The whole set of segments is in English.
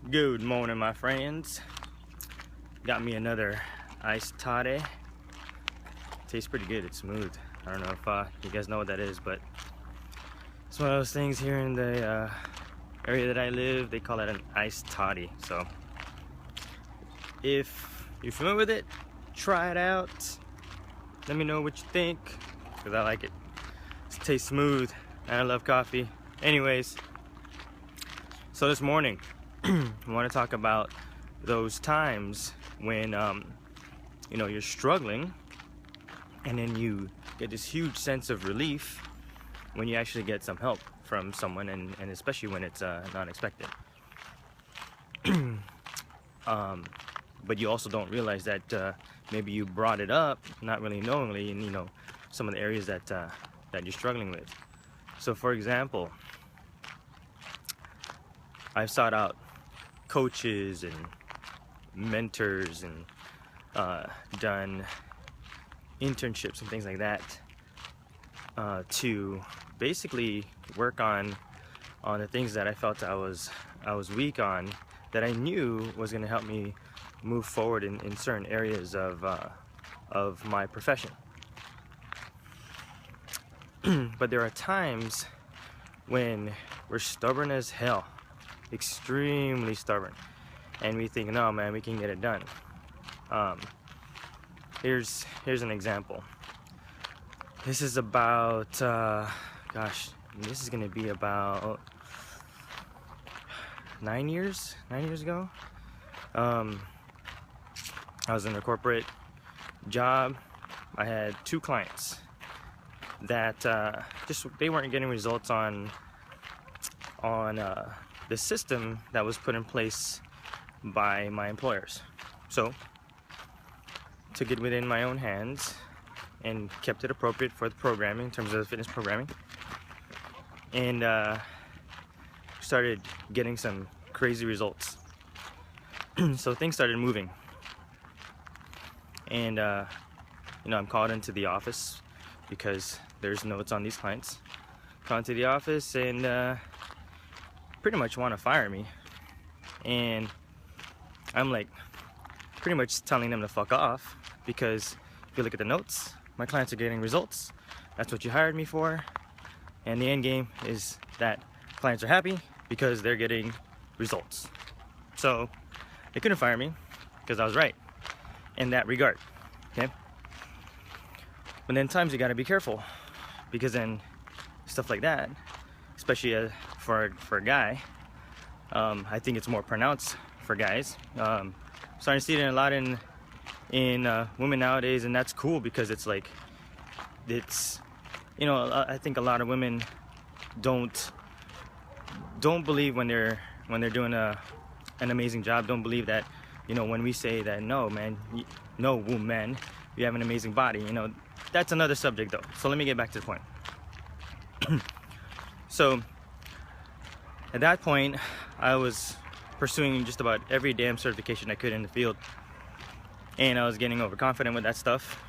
Good morning, my friends. Got me another iced toddy. Tastes pretty good. It's smooth. I don't know if you guys know what that is, but it's one of those things here in the area that I live. They call it an iced toddy. So if you're familiar with it, try it out. Let me know what you think, because I like it. It tastes smooth, and I love coffee. Anyways, so this morning, I want to talk about those times when you're struggling, and then you get this huge sense of relief when you actually get some help from someone, and especially when it's not expected. But you also don't realize that maybe you brought it up not really knowingly in some of the areas that you're struggling with. So for example, I've sought out coaches and mentors and done internships and things like that to basically work on the things that I felt I was weak on, that I knew was going to help me move forward in certain areas of my profession. But there are times when we're stubborn as hell, extremely stubborn, and we think, no man, we can get it done. Here's an example. This is about this is gonna be about 9 years ago. I was in a corporate job. I had 2 clients that they weren't getting results on the system that was put in place by my employers. So took it within my own hands and kept it appropriate for the programming, in terms of the fitness programming, and started getting some crazy results. So things started moving, and I'm called into the office because there's notes on these clients. Called into the office and pretty much want to fire me, and I'm like pretty much telling them to fuck off, because if you look at the notes, my clients are getting results. That's what you hired me for, and the end game is that clients are happy because they're getting results. So they couldn't fire me because I was right in that regard. Okay, but then times you got to be careful, because then stuff like that, especially for a guy, I think it's more pronounced for guys. Starting to see it a lot in women nowadays, and that's cool, because it's like, I think a lot of women don't believe when they're doing an amazing job. Don't believe that, when we say that, no man, no woman, you have an amazing body. That's another subject though. So let me get back to the point. So at that point, I was pursuing just about every damn certification I could in the field, and I was getting overconfident with that stuff,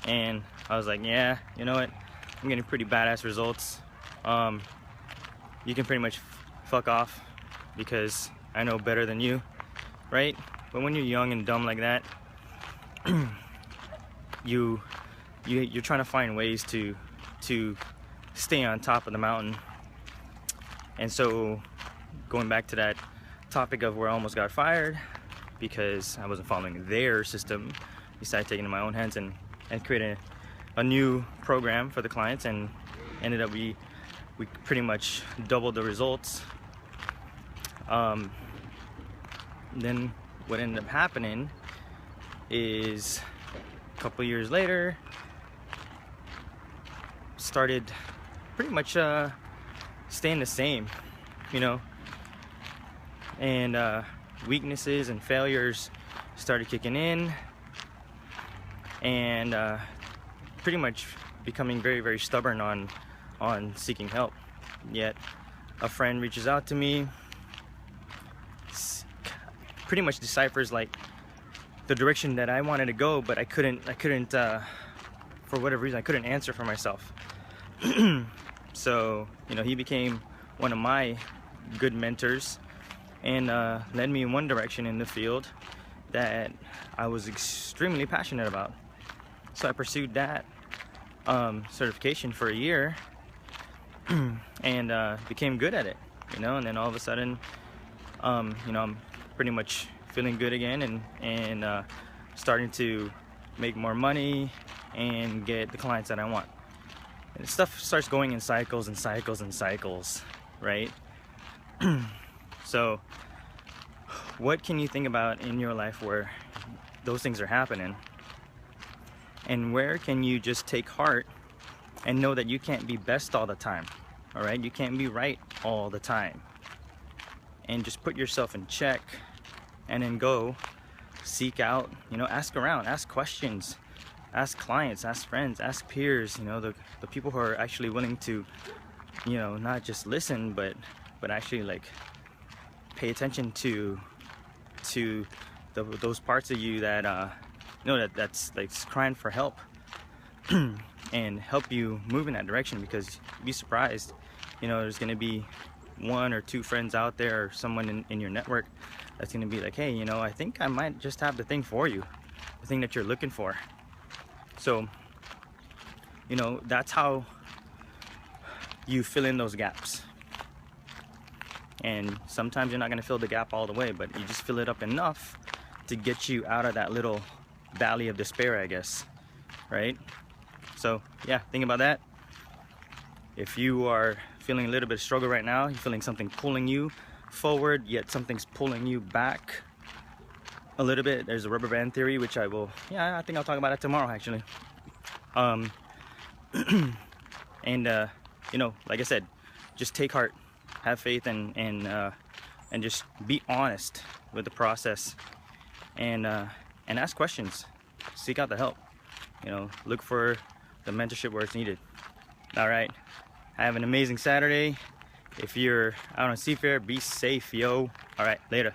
and I was like, yeah, you know what, I'm getting pretty badass results. You can pretty much fuck off, because I know better than you, right? But when you're young and dumb like that, you're trying to find ways to stay on top of the mountain. And so, going back to that topic of where I almost got fired because I wasn't following their system, I decided taking it in my own hands and creating a new program for the clients, and ended up we pretty much doubled the results. Then what ended up happening is, a couple years later, started pretty much staying the same, and weaknesses and failures started kicking in, and pretty much becoming very, very stubborn on seeking help. Yet a friend reaches out to me, pretty much deciphers like the direction that I wanted to go, but I couldn't for whatever reason I couldn't answer for myself. So he became one of my good mentors, and led me in one direction in the field that I was extremely passionate about. So I pursued that certification for a year and became good at it, you know. And then all of a sudden, you know, I'm pretty much feeling good again, and starting to make more money and get the clients that I want. And stuff starts going in cycles and cycles and cycles, right? So what can you think about in your life where those things are happening? And where can you just take heart and know that you can't be best all the time, all right? You can't be right all the time. And just put yourself in check, and then go seek out, you know, ask around, ask questions, ask clients, ask friends, ask peers, you know, the people who are actually willing to, you know, not just listen, but actually like pay attention to those parts of you that you know, that's like crying for help and help you move in that direction. Because you'd be surprised, you know, there's gonna be one or two friends out there, or someone in your network that's gonna be like, hey, you know, I think I might just have the thing for you, the thing that you're looking for. So, you know, that's how you fill in those gaps. And sometimes you're not gonna fill the gap all the way, but you just fill it up enough to get you out of that little valley of despair, I guess, right? So yeah, think about that. If you are feeling a little bit of struggle right now, you're feeling something pulling you forward, yet something's pulling you back a little bit, there's a rubber band theory, which I think I'll talk about it tomorrow, actually. And you know, like I said, just take heart, have faith, and just be honest with the process, and ask questions, seek out the help, you know, look for the mentorship where it's needed. All right, have an amazing Saturday. If you're out on Seafair, be safe, yo. All right, later.